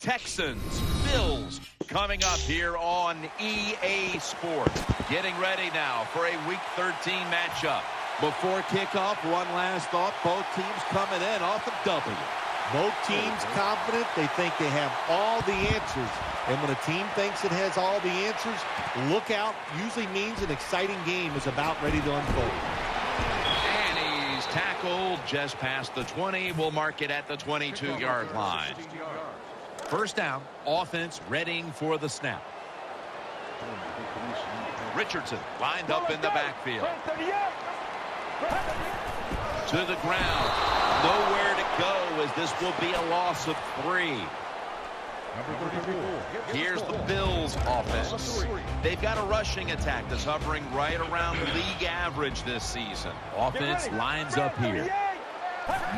Texans, Bills, coming up here on EA Sports. Getting ready now for a Week 13 matchup. Before kickoff, one last thought. Both teams coming in off a W. Both teams confident. They think they have all the answers. And when a team thinks it has all the answers, look out. Usually means an exciting game is about ready to unfold. And he's tackled just past the 20. We'll mark it at the 22-yard line. First down, offense readying for the snap. Richardson lined up in the backfield. To the ground. Nowhere to go as this will be a loss of 3. Here's the Bills offense. They've got a rushing attack that's hovering right around league average this season. Offense lines up here.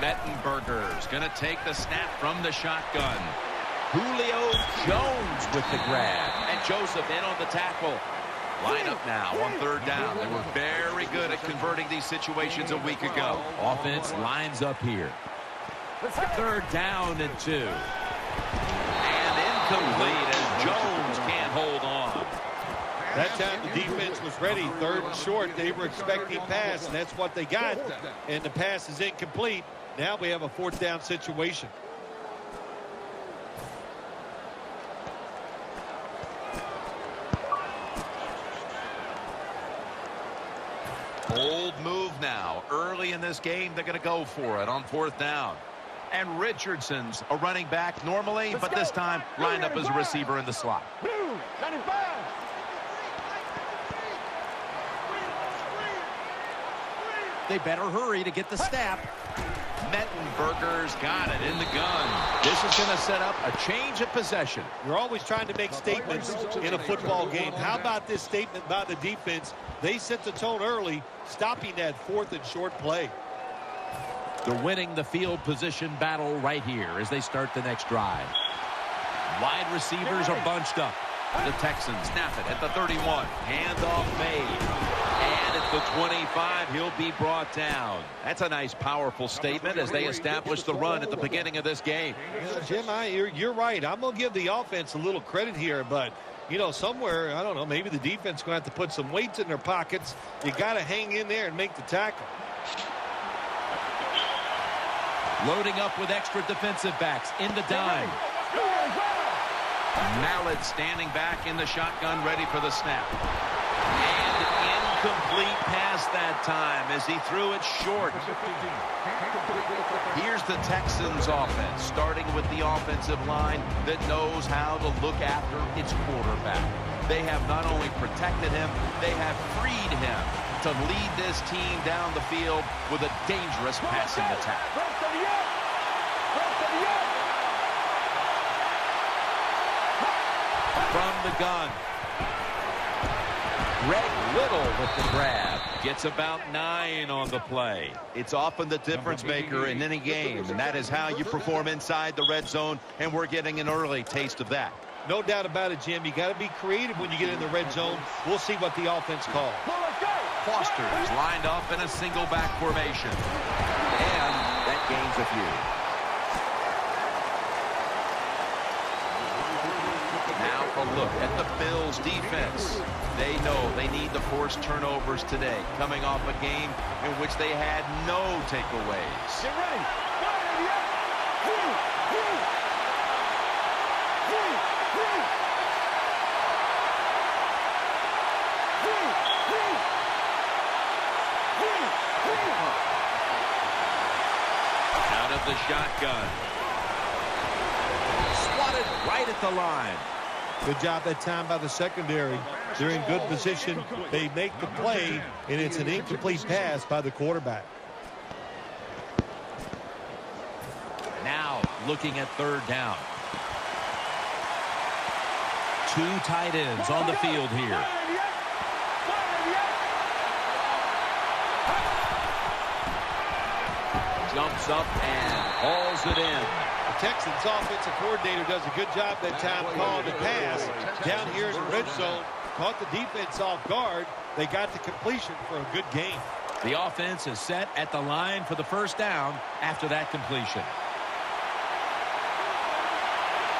Mettenberger's going to take the snap from the shotgun. Julio Jones with the grab. And Joseph in on the tackle. Line up now on third down. They were very good at converting these situations a week ago. Offense lines up here. Third down and 2. And incomplete as Jones can't hold on. That time the defense was ready. Third and short. They were expecting pass, and that's what they got. And the pass is incomplete. Now we have a fourth down situation. Bold move now. Early in this game, they're going to go for it on fourth down. And Richardson's a running back normally, but this time lined up as a receiver in the slot. They better hurry to get the snap. Mettenberger's got it in the gun. This is going to set up a change of possession. You're always trying to make statements in a football game. How about this statement by the defense? They set the tone early, stopping that fourth and short play. They're winning the field position battle right here as they start the next drive. Wide receivers are bunched up. The Texans snap it at the 31. Handoff made. And at the 25, he'll be brought down. That's a nice, powerful statement as they establish the run at the beginning of this game. Yeah, Jim, you're right. I'm going to give the offense a little credit here, but, you know, somewhere, I don't know, maybe the defense is going to have to put some weights in their pockets. You got to hang in there and make the tackle. Loading up with extra defensive backs in the dime. Mallet standing back in the shotgun, ready for the snap. And incomplete pass that time as he threw it short. Here's the Texans offense, starting with the offensive line that knows how to look after its quarterback. They have not only protected him, they have freed him to lead this team down the field with a dangerous passing attack. From the gun. Greg Little with the grab. Gets about 9 on the play. It's often the difference maker in any game, and that is how you perform inside the red zone, and we're getting an early taste of that. No doubt about it, Jim. You got to be creative when you get in the red zone. We'll see what the offense calls. Foster's lined up in a single back formation. And that gains a few. Now a look at the Bills defense. They know they need to force turnovers today, coming off a game in which they had no takeaways. Get ready. Out of the shotgun. Swatted right at the line. Good job that time by the secondary. They're in good position. They make the play, and it's an incomplete pass by the quarterback. Now looking at third down. 2 tight ends on the field here. Jumps up and hauls it in. The Texans offensive coordinator does a good job that time calling the pass. Down here in the red zone, caught the defense off guard. They got the completion for a good game. The offense is set at the line for the first down after that completion.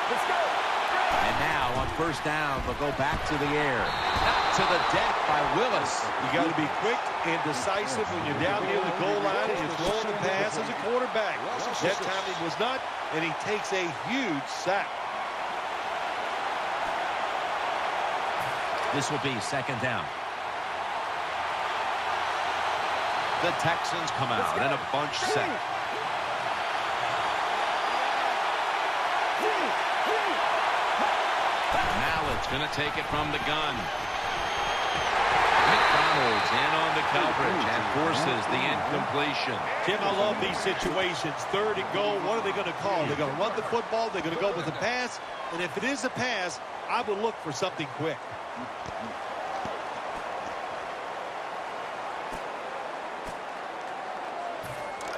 And now on first down, they'll go back to the air. Knocked to the deck by Willis. You got to be quick and decisive when you're down near the goal line and you're throwing the pass as a quarterback. That time he was not, and he takes a huge sack. This will be second down. The Texans come out in a bunch set. Mallett's going to take it from the gun. McDonald's in on the coverage and forces the incompletion. Jim, I love these situations. Third and goal, what are they going to call? They're going to run the football, they're going to go with a pass, and if it is a pass, I would look for something quick.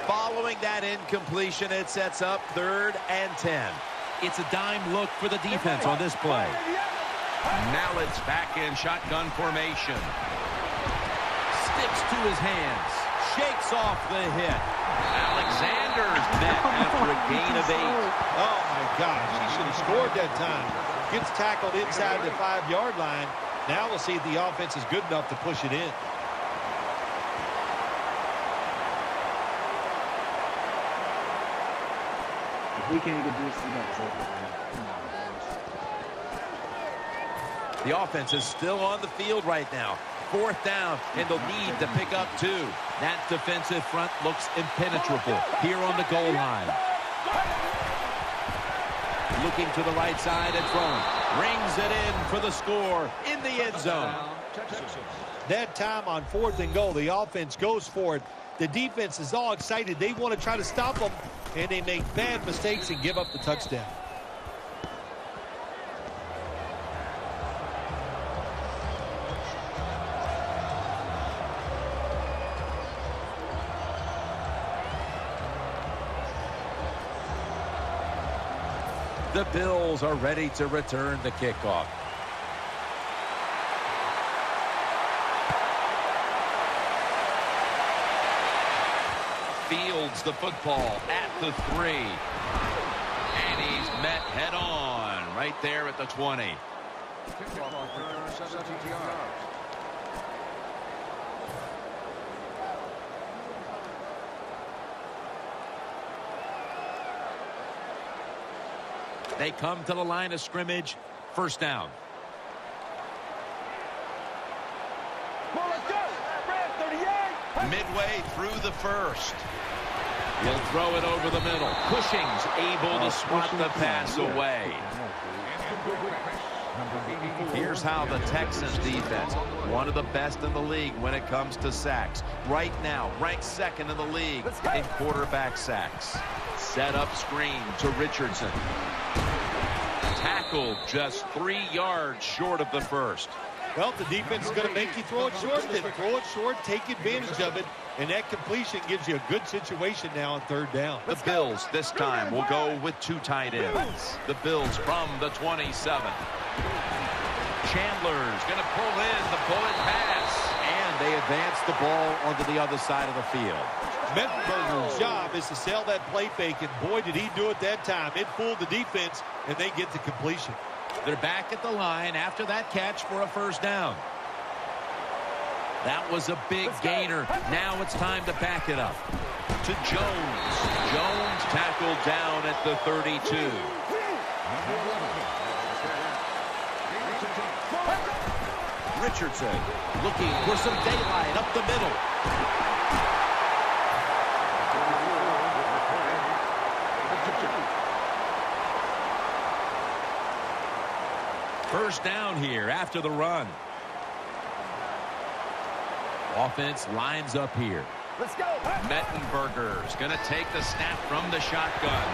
Following that incompletion, it sets up 3rd and 10. It's a dime look for the defense on this play. Mallett's back in shotgun formation. Sticks to his hands. Shakes off the hit. Alexander's met after a gain of 8. Oh, my gosh. He should have scored that time. Gets tackled inside the 5-yard line. Now we'll see if the offense is good enough to push it in. We can't get this. The offense is still on the field right now. 4th down, and they'll need to pick up 2. That defensive front looks impenetrable here on the goal line. Looking to the right side and throwing. Rings it in for the score in the end zone. That time on 4th and goal, the offense goes for it. The defense is all excited. They want to try to stop them, and they make bad mistakes and give up the touchdown. The Bills are ready to return the kickoff. Fields the football at the 3. And he's met head on right there at the 20. They come to the line of scrimmage. First down. Midway through the first. He'll throw it over the middle. Cushing's able to swat the pass away. Here's how the Texans defense, one of the best in the league when it comes to sacks. Right now, ranked 2nd in the league in quarterback sacks. Set up screen to Richardson. Tackled just 3 yards short of the first. Well, the defense is going to make you throw it short. Then throw it short, take advantage of it, and that completion gives you a good situation now on 3rd down. The Bills this time will go with 2 tight ends. The Bills from the 27. Chandler's going to pull in the bullet pass. And they advance the ball onto the other side of the field. Mettenberger's job is to sell that play fake, and boy, did he do it that time. It fooled the defense, and they get the completion. They're back at the line after that catch for a first down. That was a big gainer. Now it's time to back it up. To Jones. Jones tackled down at the 32. Richardson looking for some daylight up the middle. First down here after the run. Offense lines up here. Let's go. Mettenberger's going to take the snap from the shotgun.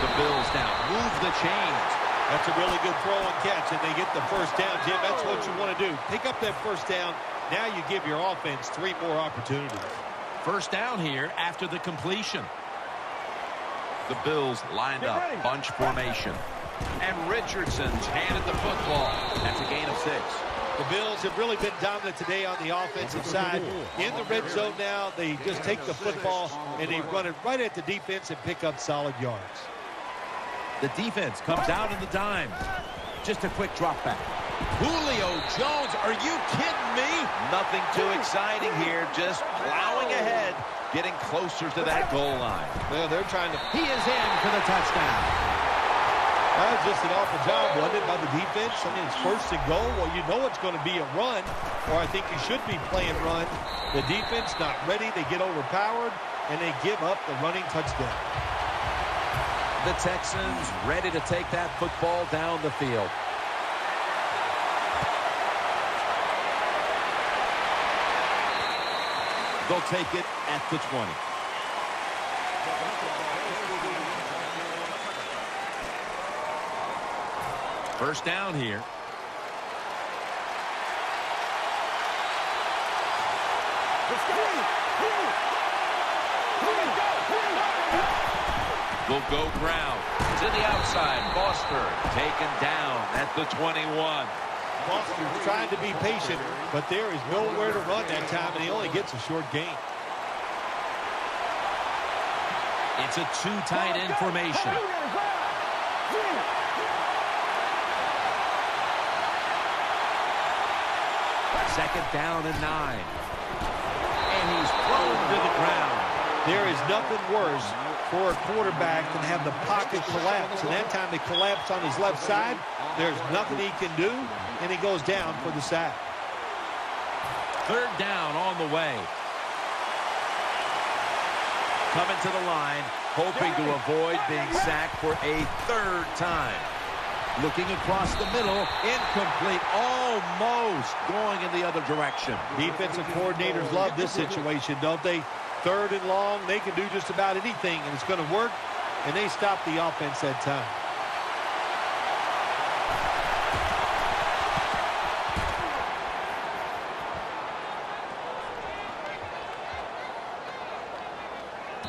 The Bills now move the chains. That's a really good throw and catch, and they get the first down, Jim. That's what you want to do. Pick up that first down. Now you give your offense 3 more opportunities. First down here after the completion. The Bills lined up, bunch formation. And Richardson's handed the football. That's a gain of 6. The Bills have really been dominant today on the offensive side. In the red zone now, they just take the football and they run it right at the defense and pick up solid yards. The defense comes out in the dime. Just a quick drop back. Julio Jones, are you kidding me? Nothing too exciting here, just plowing ahead, getting closer to that goal line. Well, they're trying to... He is in for the touchdown. That was just an awful job, wasn't it, by the defense? I mean, it's first and goal. Well, you know it's going to be a run, or I think you should be playing run. The defense not ready. They get overpowered, and they give up the running touchdown. The Texans ready to take that football down the field. They'll take it at the 20. First down here. Will go ground to the outside. Foster taken down at the 21. Foster's trying to be patient, but there is nowhere to run that time, and he only gets a short gain. It's a two tight end formation. Second down and 9. And he's thrown to the ground. There is nothing worse for a quarterback than have the pocket collapse. And that time they collapse on his left side. There's nothing he can do, and he goes down for the sack. Third down on the way. Coming to the line, hoping to avoid being sacked for a third time. Looking across the middle, incomplete, almost going in the other direction. Defensive coordinators love this situation, don't they? Third and long, they can do just about anything, and it's going to work, and they stop the offense that time.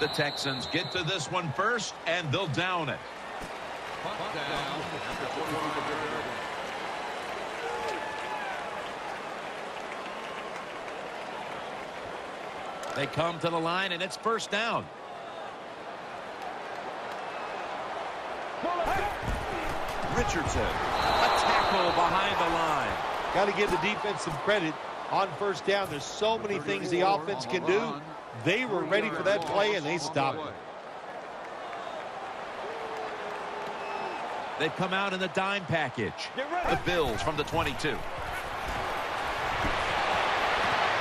The Texans get to this one first, and they'll down it. They come to the line, and it's first down. Richardson, a tackle behind the line. Got to give the defense some credit on first down. There's so many things the offense can do. They were ready for that play, and they stopped it. They've come out in the dime package. The Bills from the 22.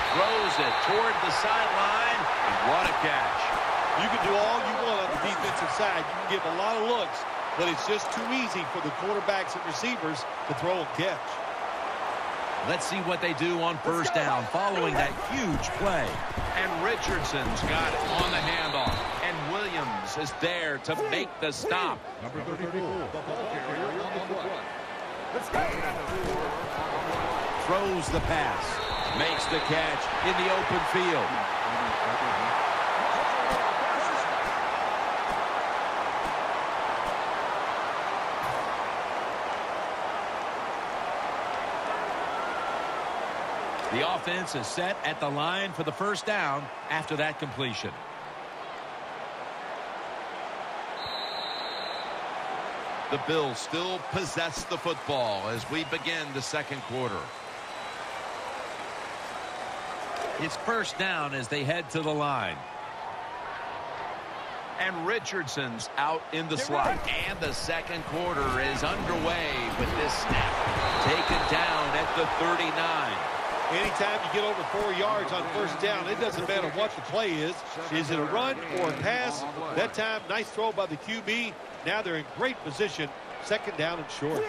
Throws it toward the sideline, and what a catch. You can do all you want on the defensive side. You can give a lot of looks, but it's just too easy for the quarterbacks and receivers to throw and catch. Let's see what they do on first down following that huge play. And Richardson's got it on the handoff. And Williams is there to make the stop. Number 34. Throws the pass. Makes the catch in the open field. The offense is set at the line for the first down after that completion. The Bills still possess the football as we begin the second quarter. It's first down as they head to the line. And Richardson's out in the slot. And the second quarter is underway with this snap. Taken down at the 39. Anytime you get over 4 yards on first down, it doesn't matter what the play is. Is it a run or a pass? That time, nice throw by the QB. Now they're in great position. Second down and short.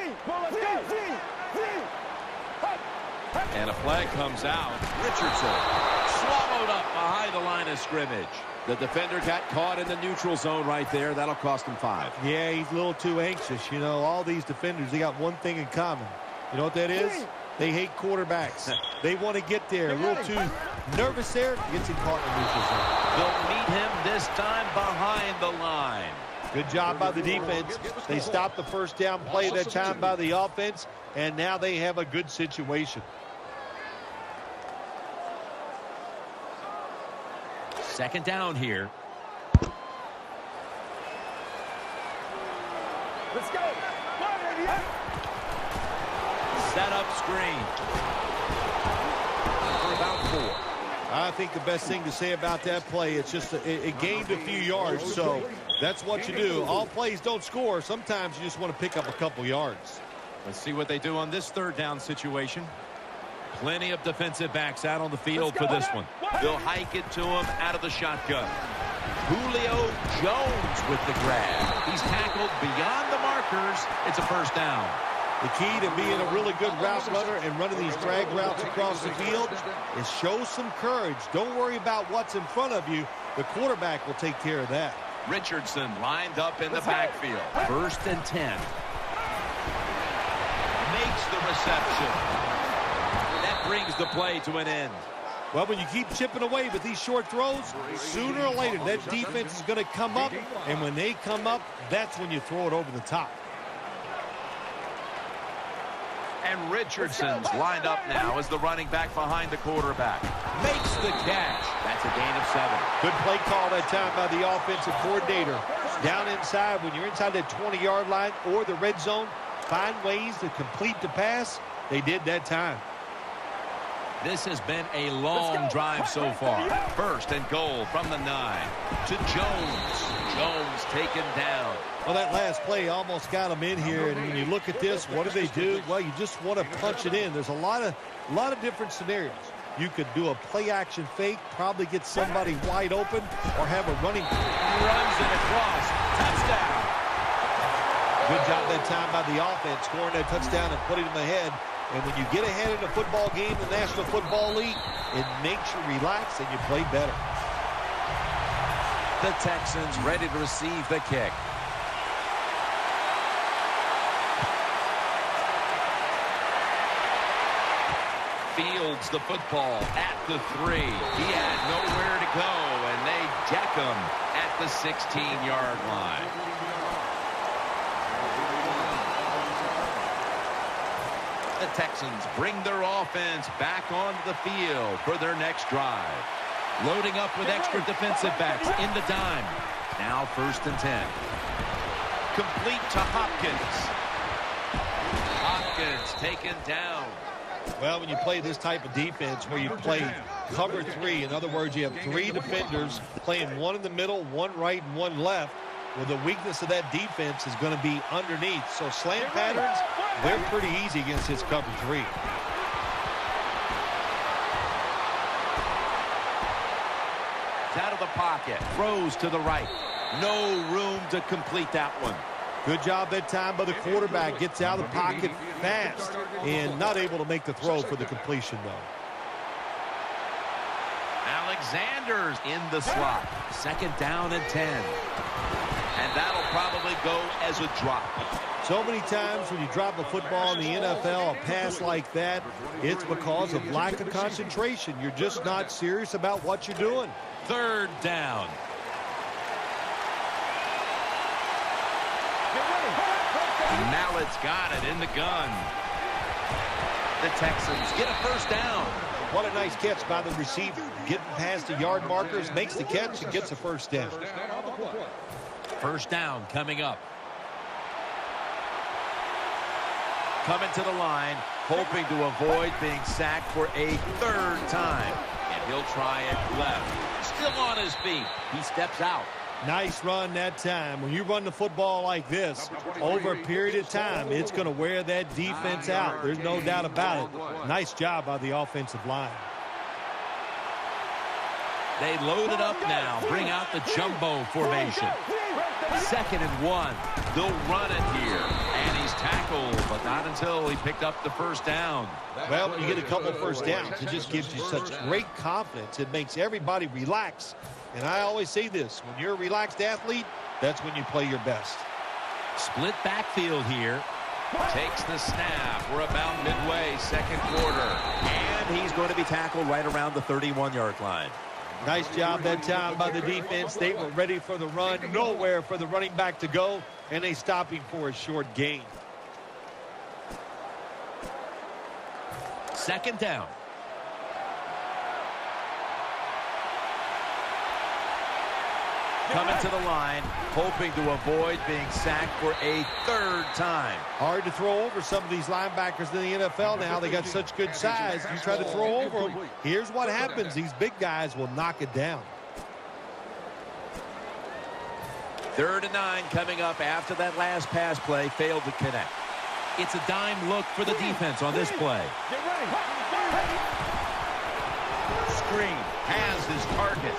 And a flag comes out. Richardson swallowed up behind the line of scrimmage. The defender got caught in the neutral zone right there. That'll cost him 5. Yeah, he's a little too anxious. You know, all these defenders, they got one thing in common. You know what that is? They hate quarterbacks. They want to get there. A little too nervous there. Gets him caught in the neutral zone. They'll meet him this time behind the line. Good job by the defense. They stopped the first down play that time by the offense, and now they have a good situation. Second down here. Let's go. Set up screen. For about 4. I think the best thing to say about that play, it's just it gained a few yards, so that's what you do. All plays don't score. Sometimes you just want to pick up a couple yards. Let's see what they do on this third down situation. Plenty of defensive backs out on the field for this one. They'll hike it to him out of the shotgun. Julio Jones with the grab. He's tackled beyond the markers. It's a first down. The key to being a really good route runner and running these drag routes across the field is show some courage. Don't worry about what's in front of you. The quarterback will take care of that. Richardson lined up in the backfield. 1st and 10. Makes the reception. That brings the play to an end. Well, when you keep chipping away with these short throws, sooner or later that defense is going to come up, and when they come up, that's when you throw it over the top. And Richardson's lined up now as the running back behind the quarterback. Makes the catch. That's a gain of 7. Good play call that time by the offensive coordinator. Down inside, when you're inside that 20-yard line or the red zone, find ways to complete the pass. They did that time. This has been a long drive so far. 1st and goal from the 9 to Jones. Jones taken down. Well, that last play almost got them in here, and when you look at this, what do they do? Well, you just want to punch it in. There's a lot of different scenarios. You could do a play-action fake, probably get somebody wide open, or have a running. Runs it across. Touchdown. Good job that time by the offense, scoring that touchdown and putting them ahead. And when you get ahead in a football game, the National Football League, it makes you relax and you play better. The Texans ready to receive the kick. Fields the football at the 3. He had nowhere to go, and they deck him at the 16-yard line. The Texans bring their offense back onto the field for their next drive. Loading up with extra defensive backs in the dime. Now 1st and 10. Complete to Hopkins. Hopkins taken down. Well, when you play this type of defense where you play cover 3, in other words, you have 3 defenders playing one in the middle, one right, and one left. Well, the weakness of that defense is going to be underneath. So slant patterns, they're pretty easy against this cover 3. Out of the pocket. Throws to the right. No room to complete that one. Good job that time by the quarterback. Gets out of the pocket fast and not able to make the throw for the completion, though. Alexander's in the slot. 2nd down and 10. And that'll probably go as a drop. So many times when you drop a football in the NFL, a pass like that, it's because of lack of concentration. You're just not serious about what you're doing. 3rd down. Mallett's got it in the gun. The Texans get a 1st down. What a nice catch by the receiver. Getting past the yard markers, makes the catch, and gets a 1st down. 1st down coming up. Coming to the line, hoping to avoid being sacked for a 3rd time. And he'll try it left. Still on his feet. He steps out. Nice run that time. When you run the football like this, over a period of time, it's going to wear that defense out. There's no doubt about it. Nice job by the offensive line. They load it up now. Bring out the jumbo formation. 2nd and 1. They'll run it here. And he's tackled, but not until he picked up the 1st down. Well, when you get a couple 1st downs, it just gives you such great confidence. It makes everybody relax. And I always say this, when you're a relaxed athlete, that's when you play your best. Split backfield here. Takes the snap. We're about midway, 2nd quarter. And he's going to be tackled right around the 31-yard line. Nice job that time by the defense. They were ready for the run. Nowhere for the running back to go. And they stop him for a short gain. 2nd down. coming to the line, hoping to avoid being sacked for a third time. Hard to throw over some of these linebackers in the NFL now. They got such good size. You try to throw over them, here's what happens. These big guys will knock it down. 3rd and 9 coming up after that last pass play failed to connect. It's a dime look for the defense on this play. Screen has his target.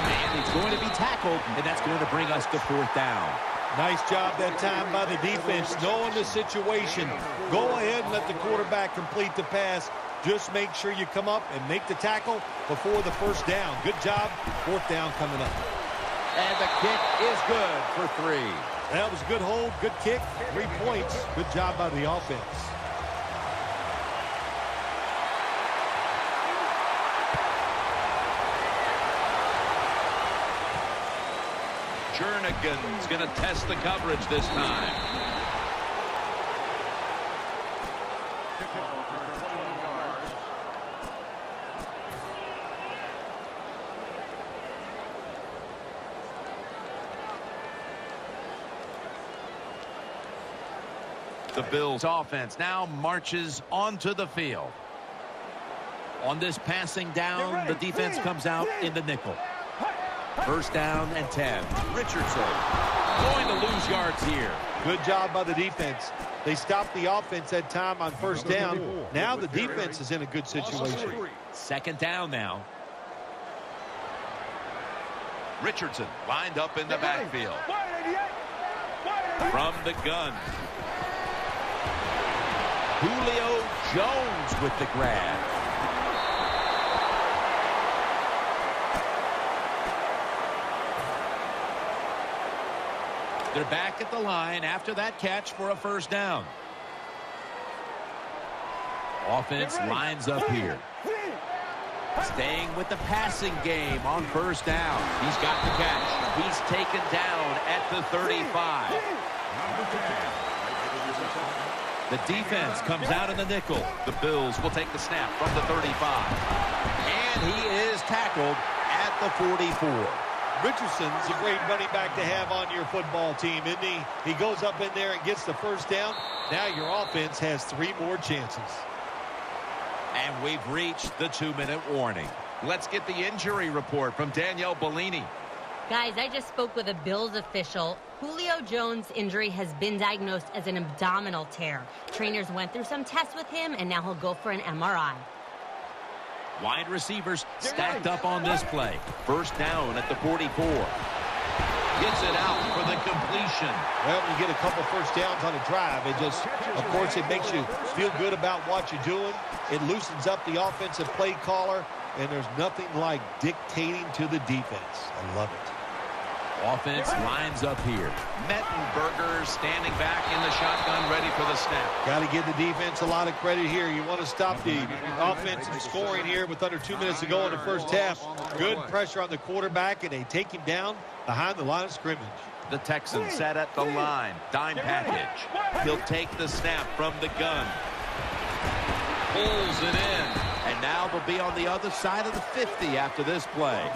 And he's going to be tackled, and that's going to bring us to 4th down. Nice job that time by the defense, knowing the situation. Go ahead and let the quarterback complete the pass. Just make sure you come up and make the tackle before the 1st down. Good job. 4th down coming up. And the kick is good for 3. That was a good hold, good kick, 3 points. Good job by the offense. Jernigan's going to test the coverage this time. The Bills offense now marches onto the field. On this passing down, the defense comes out in the nickel. 1st down and 10. Richardson going to lose yards here. Good job by the defense. They stopped the offense that time on 1st down. Now the defense is in a good situation. 2nd down now. Richardson lined up in the backfield. From the gun. Julio Jones with the grab. They're back at the line after that catch for a 1st down. Offense lines up here. Staying with the passing game on 1st down. He's got the catch. He's taken down at the 35. The defense comes out in the nickel. The Bills will take the snap from the 35. And he is tackled at the 44. Richardson's a great running back to have on your football team, isn't he? He goes up in there and gets the 1st down. Now your offense has 3 more chances. And we've reached the 2-minute warning. Let's get the injury report from Danielle Bellini. Guys, I just spoke with a Bills official. Julio Jones' injury has been diagnosed as an abdominal tear. Trainers went through some tests with him, and now he'll go for an MRI. Wide receivers stacked up on this play. 1st down at the 44. Gets it out for the completion. Well, when you get a couple 1st downs on a drive, it just, of course, it makes you feel good about what you're doing. It loosens up the offensive play caller, and there's nothing like dictating to the defense. I love it. Offense lines up here. Mettenberger standing back in the shotgun, ready for the snap. Got to give the defense a lot of credit here. You want to stop the offensive scoring here with under 2 minutes to go in the 1st half. Good pressure on the quarterback, and they take him down behind the line of scrimmage. The Texans set at the line. Dime package. He'll take the snap from the gun. Pulls it in. And now they'll be on the other side of the 50 after this play.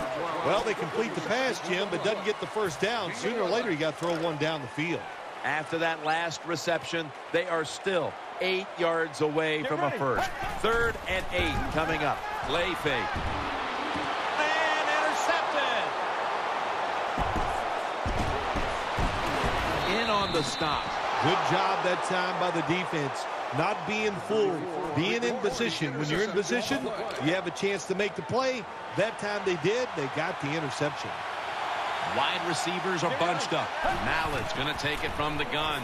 Well, they complete the pass, Jim, but doesn't get the 1st down. Sooner or later, you got to throw one down the field. After that last reception, they are still 8 yards away from a 1st. 3rd and 8 coming up. Play fake. And intercepted. In on the stop. Good job that time by the defense. Not being fooled, being in position. When you're in position, you have a chance to make the play. That time they did. They got the interception. Wide receivers are bunched up. Mallett's going to take it from the gun.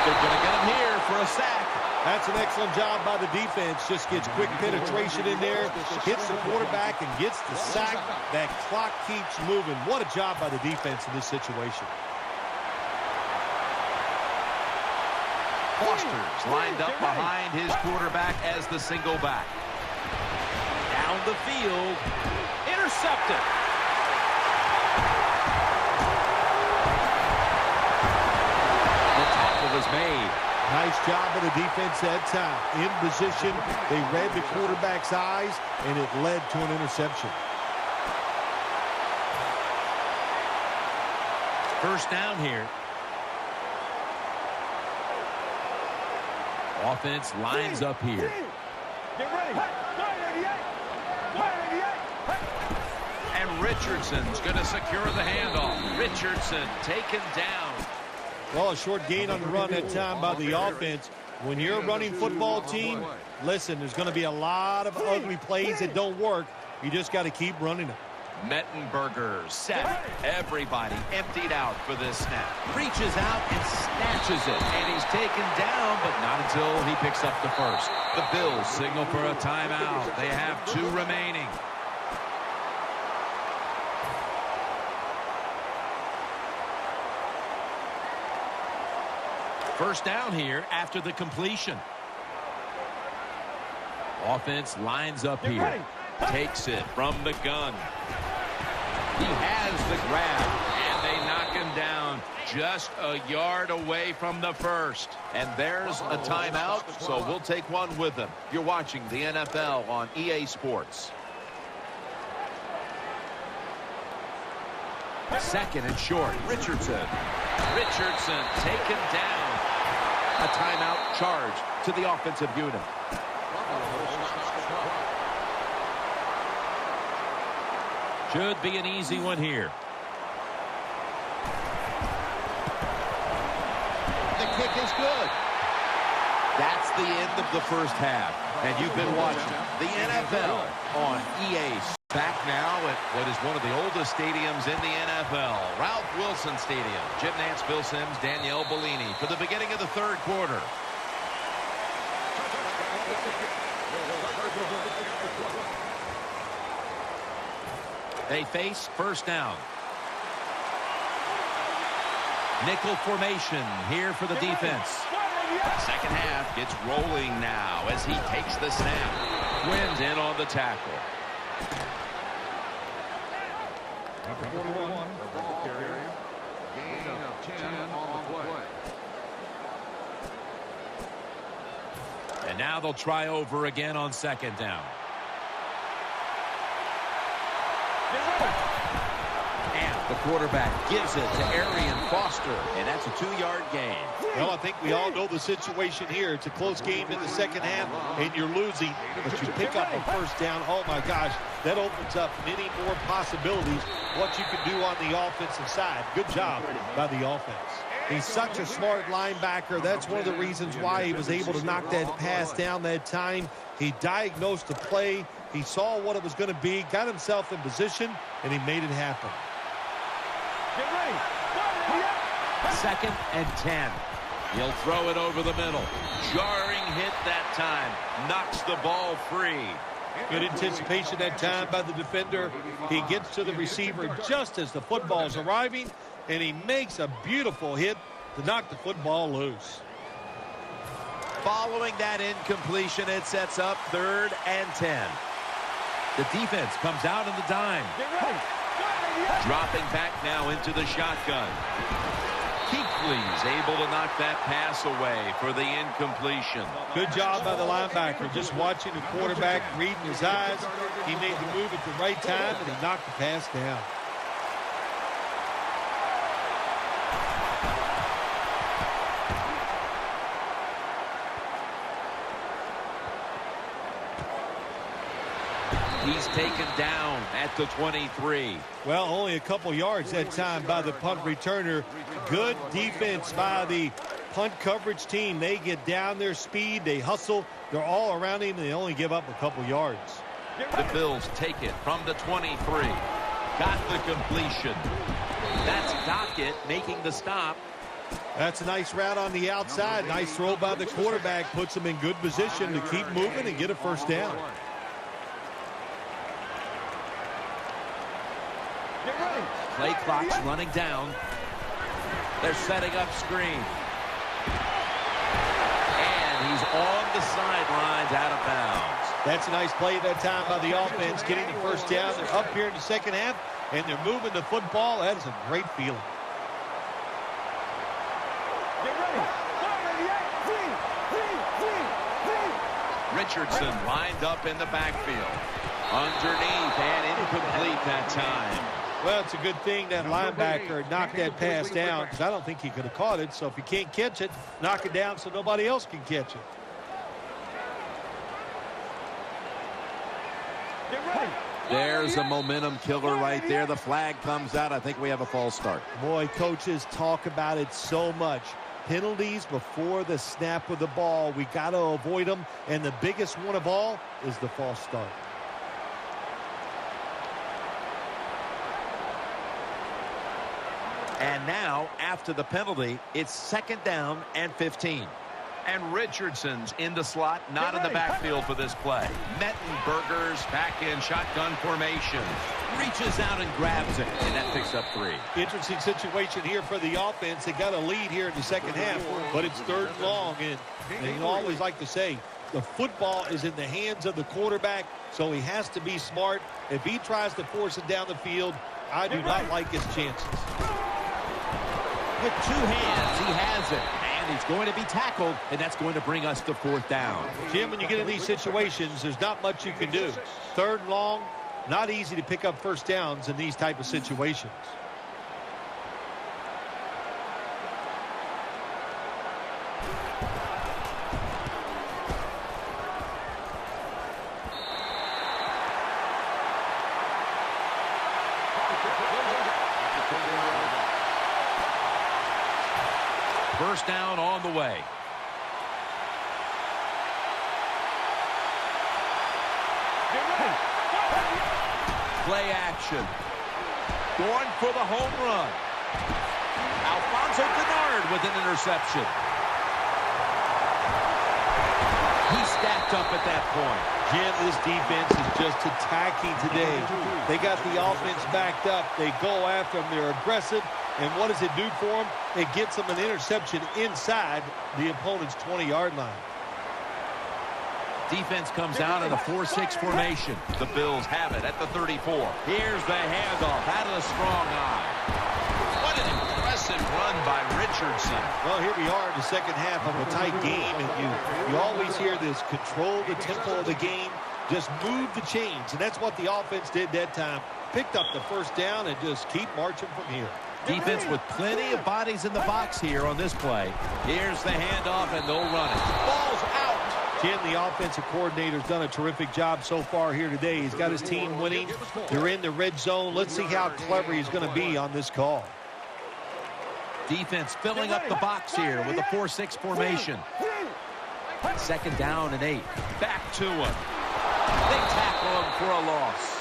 They're going to get him here for a sack. That's an excellent job by the defense. Just gets quick penetration in there, hits the quarterback, and gets the sack. That clock keeps moving. What a job by the defense in this situation. Foster's lined up behind his quarterback as the single back. Down the field. Intercepted. The tackle was made. Nice job of the defense that time. In position, they read the quarterback's eyes, and it led to an interception. First down here. Offense lines up here. Get ready. And Richardson's going to secure the handoff. Richardson taken down. Well, a short gain on the run that time by the offense. When you're a running football team, listen, there's going to be a lot of ugly plays that don't work. You just got to keep running them. Mettenberger set. Everybody emptied out for this snap. Reaches out and snatches it. And he's taken down, but not until he picks up the first. The Bills signal for a timeout. They have 2 remaining. First down here after the completion. Offense lines up here. Takes it from the gun. He has the grab, and they knock him down just a yard away from the first. And there's a timeout, so we'll take one with him. You're watching the NFL on EA Sports. Second and short. Richardson taken down. A timeout charge to the offensive unit. Should be an easy one here. The kick is good. That's the end of the first half. And you've been watching the NFL on EA. Back now at what is one of the oldest stadiums in the NFL, Ralph Wilson Stadium. Jim Nance, Bill Sims, Danielle Bellini for the beginning of the third quarter. They face first down. Nickel formation here for the defense. Second half gets rolling now as he takes the snap. Wins in on the tackle. Gain of 10 on the play. And now they'll try over again on second down. And the quarterback gives it to Arian Foster, and that's a 2-yard gain. Well, I think we all know the situation here. It's a close game in the second half, and you're losing, but you pick up a first down. Oh, my gosh, that opens up many more possibilities what you can do on the offensive side. Good job by the offense. He's such a smart linebacker. That's one of the reasons why he was able to knock that pass down that time. He diagnosed the play. He saw what it was going to be, got himself in position, and he made it happen. Second and 10. He'll throw it over the middle. Jarring hit that time. Knocks the ball free. Good anticipation that time by the defender. He gets to the receiver just as the football's arriving, and he makes a beautiful hit to knock the football loose. Following that incompletion, it sets up 3rd and 10. The defense comes out in the dime. Dropping back now into the shotgun. Kuechly's able to knock that pass away for the incompletion. Good job by the linebacker. Just watching the quarterback, reading his eyes. He made the move at the right time, and he knocked the pass down. He's taken down at the 23. Well, only a couple yards that time by the punt returner. Good defense by the punt coverage team. They get down their speed. They hustle. They're all around him, and they only give up a couple yards. The Bills take it from the 23. Got the completion. That's Dockett making the stop. That's a nice route on the outside. Nice throw by the quarterback. Puts him in good position to keep moving and get a first down. Play clock's running down. They're setting up screen. And he's on the sidelines out of bounds. That's a nice play that time by the offense, getting the first down. They're up here in the second half, and they're moving the football. That is a great feeling. Richardson lined up in the backfield. Underneath and incomplete that time. Well, it's a good thing that linebacker knocked that pass down because I don't think he could have caught it. So if you can't catch it, knock it down so nobody else can catch it. There's a momentum killer right there. The flag comes out. I think we have a false start. Boy, coaches talk about it so much. Penalties before the snap of the ball. We got to avoid them. And the biggest one of all is the false start. And now, after the penalty, it's 2nd down and 15. And Richardson's in the slot, not in the backfield for this play. Mettenberger's back in shotgun formation. Reaches out and grabs it, and that picks up 3. Interesting situation here for the offense. They got a lead here in the second half, but it's 3rd and long. And you always like to say, the football is in the hands of the quarterback, so he has to be smart. If he tries to force it down the field, I do not like his chances. With 2 hands, he has it. And he's going to be tackled, and that's going to bring us to 4th down. Jim, when you get in these situations, there's not much you can do. 3rd and long, not easy to pick up first downs in these type of situations. First down on the way. Play action. Going for the home run. Alfonso Bernard with an interception. He stacked up at that point. Jim, this defense is just attacking today. They got the offense backed up. They go after them. They're aggressive. And what does it do for them? It gets them an interception inside the opponent's 20-yard line. Defense comes out in a 4-6 formation. The Bills have it at the 34. Here's the handoff out of the strong eye. What an impressive run by Richardson. Well, here we are in the second half of a tight game, and you always hear this, control the tempo of the game, just move the chains, and that's what the offense did that time. Picked up the first down and just keep marching from here. Defense with plenty of bodies in the box here on this play. Here's the handoff, and they'll run it. Ball's out. Jim, the offensive coordinator's done a terrific job so far here today. He's got his team winning. They're in the red zone. Let's see how clever he's going to be on this call. Defense filling up the box here with a 4-6 formation. 2nd down and 8. Back to him. They tackle him for a loss.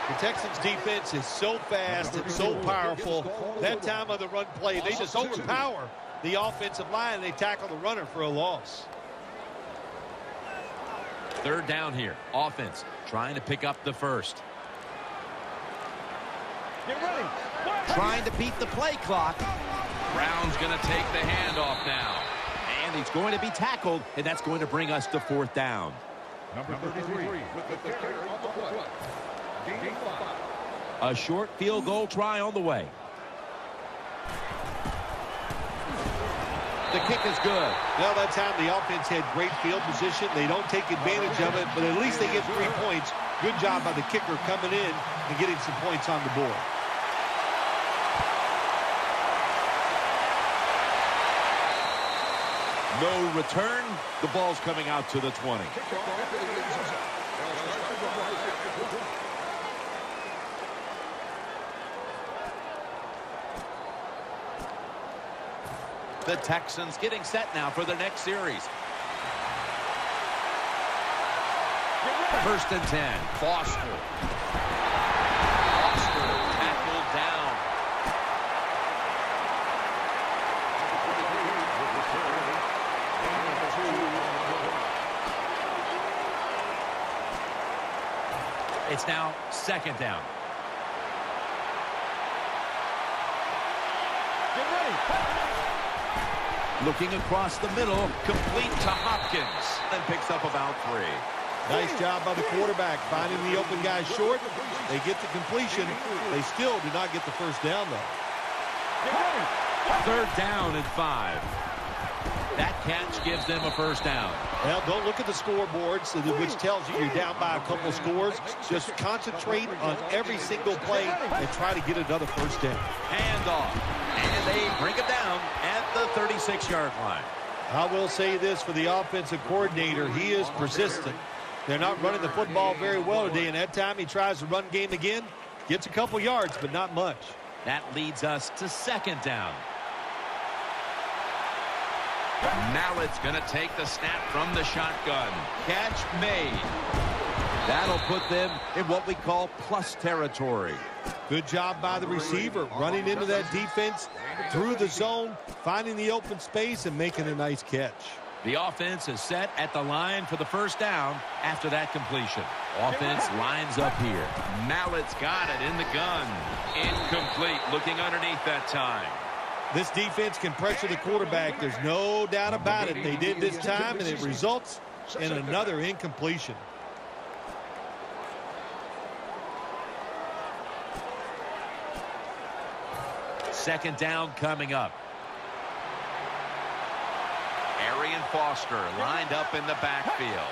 The Texans defense is so fast and so powerful. That time of the run play, they just overpower the offensive line, and they tackle the runner for a loss. 3rd down here. Offense trying to pick up the first. Get ready. Trying to beat the play clock. Brown's going to take the handoff now. And he's going to be tackled, and that's going to bring us to 4th down. Number 33 with the kicker on the play. Gain 5. A short field goal try on the way. The kick is good. Well, that time the offense had great field position. They don't take advantage of it, but at least they get 3 points. Good job by the kicker coming in and getting some points on the board. No return. The ball's coming out to the 20. The Texans getting set now for their next series. 1st and 10. Foster tackled down. It's now 2nd down. Get ready. Looking across the middle, complete to Hopkins, and picks up about 3. Nice job by the quarterback, finding the open guy short. They get the completion. They still do not get the first down, though. 3rd down and 5. That catch gives them a first down. Well, don't look at the scoreboards, which tells you you're down by a couple scores. Just concentrate on every single play and try to get another first down. Handoff. And they bring it down at the 36-yard line. I will say this for the offensive coordinator. He is persistent. They're not running the football very well today, and that time he tries to run game again. Gets a couple yards, but not much. That leads us to second down. Mallett's going to take the snap from the shotgun. Catch made. That'll put them in what we call plus territory. Good job by the receiver, running into that defense, through the zone, finding the open space, and making a nice catch. The offense is set at the line for the first down after that completion. Offense lines up here. Mallett's got it in the gun. Incomplete, looking underneath that time. This defense can pressure the quarterback. There's no doubt about it. They did this time, and it results in another incompletion. Second down coming up. Arian Foster lined up in the backfield.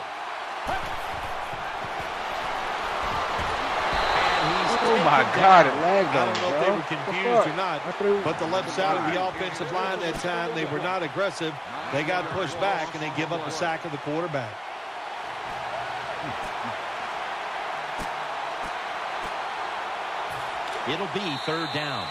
Oh my God, it lagged I on don't know if they were confused or not, but the left side of the offensive line that time, they were not aggressive. They got pushed back, and they give up a sack of the quarterback. It'll be third down.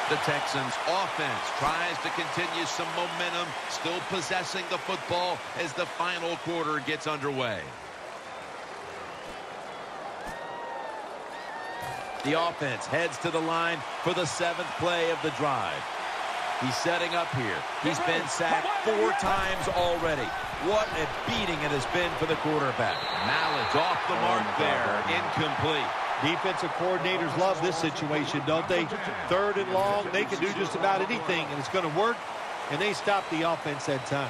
The Texans offense tries to continue some momentum, still possessing the football as the final quarter gets underway. The offense heads to the line for the 7th play of the drive. He's setting up here. He's been sacked 4 times already. What a beating it has been for the quarterback. Mallett's off the mark there. Incomplete. Defensive coordinators love this situation, don't they? Third and long, they can do just about anything, and it's going to work, and they stop the offense that time.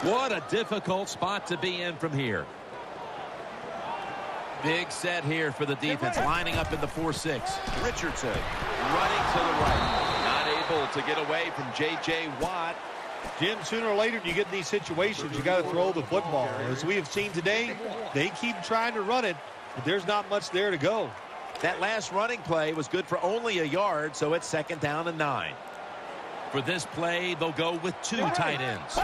What a difficult spot to be in from here. Big set here for the defense, lining up in the 4-6. Richardson running to the right. Not able to get away from J.J. Watt. Jim, sooner or later you get in these situations, you got to throw the football. As we have seen today, they keep trying to run it, but there's not much there to go. That last running play was good for only a yard, so it's second down and 9. For this play, they'll go with 2 tight ends.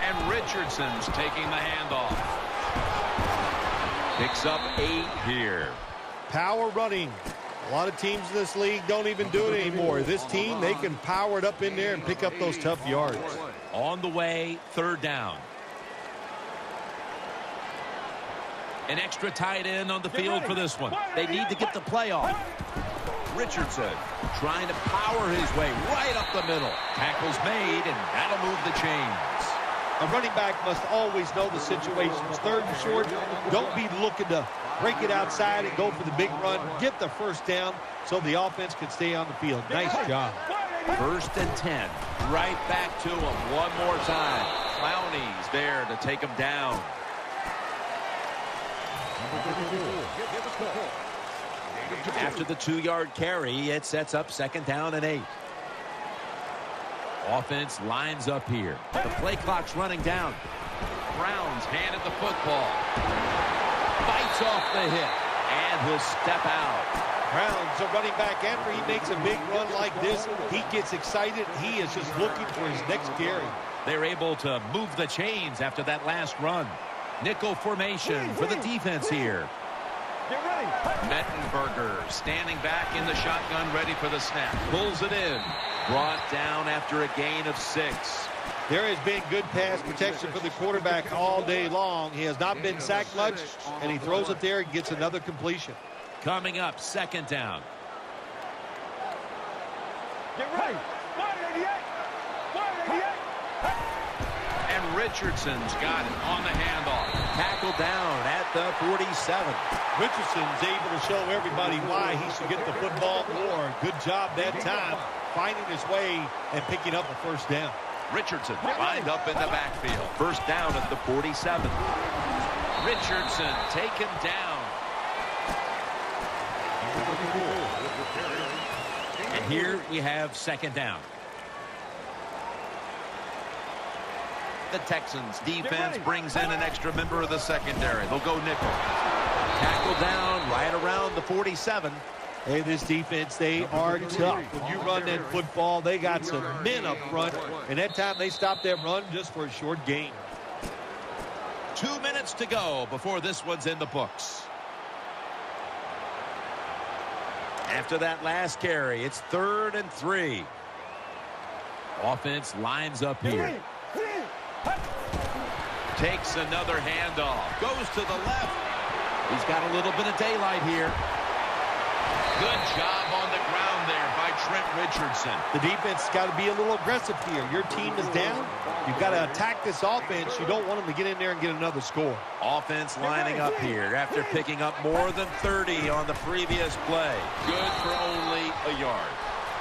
And Richardson's taking the handoff. Picks up 8 here. Power running. A lot of teams in this league don't even do it anymore. This team, they can power it up in there and pick up those tough yards. On the way, third down. An extra tight end on the field for this one. They need to get the play off. Richardson trying to power his way right up the middle. Tackle's made, and that'll move the chains. A running back must always know the situations. Third and short, don't be looking to break it outside and go for the big run. Get the first down so the offense can stay on the field. Nice job. First and 10. Right back to him one more time. Clowney's there to take him down. After the 2-yard carry, it sets up second down and 8. Offense lines up here. The play clock's running down. Browns handed the football. Bites off the hit, and he'll step out. Browns, a running back, after he makes a big run like this, he gets excited. He is just looking for his next carry. They're able to move the chains after that last run. Nickel formation for the defense here. Mettenberger standing back in the shotgun, ready for the snap. Pulls it in. Brought down after a gain of 6. There has been good pass protection for the quarterback all day long. He has not been sacked much, and he throws it there and gets another completion. Coming up, second down. And And Richardson's got it on the handoff. Tackled down at the 47. Richardson's able to show everybody why he should get the football more. Good job that time, finding his way and picking up a first down. Richardson lined up in the backfield. First down at the 47. Richardson taken down. And here we have second down. The Texans defense brings in an extra member of the secondary. They'll go nickel. Tackled down right around the 47. Hey, this defense, they are tough. When you run that football, they got some men up front, and that time they stopped that run just for a short gain. 2 minutes to go before this one's in the books. After that last carry, it's 3rd and 3. Offense lines up here. Takes another handoff. Goes to the left. He's got a little bit of daylight here. Good job on the ground there by Trent Richardson. The defense has got to be a little aggressive here. Your team is down. You've got to attack this offense. You don't want them to get in there and get another score. Offense lining up here after picking up more than 30 on the previous play. Good for only a yard.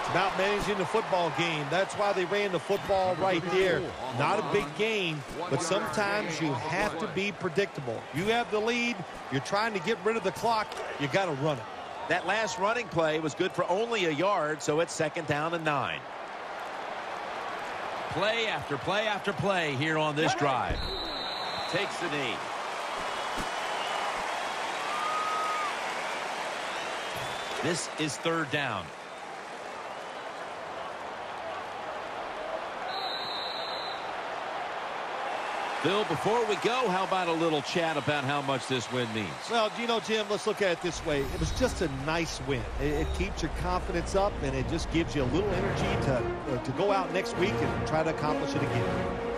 It's about managing the football game. That's why they ran the football right there. Not a big gain, but sometimes you have to be predictable. You have the lead. You're trying to get rid of the clock. You got to run it. That last running play was good for only a yard, so it's 2nd down and 9. Play after play after play here on this drive. Takes the knee. This is 3rd down. Bill, before we go, how about a little chat about how much this win means? Well, you know, Jim, let's look at it this way. It was just a nice win. It keeps your confidence up, and it just gives you a little energy to go out next week and try to accomplish it again.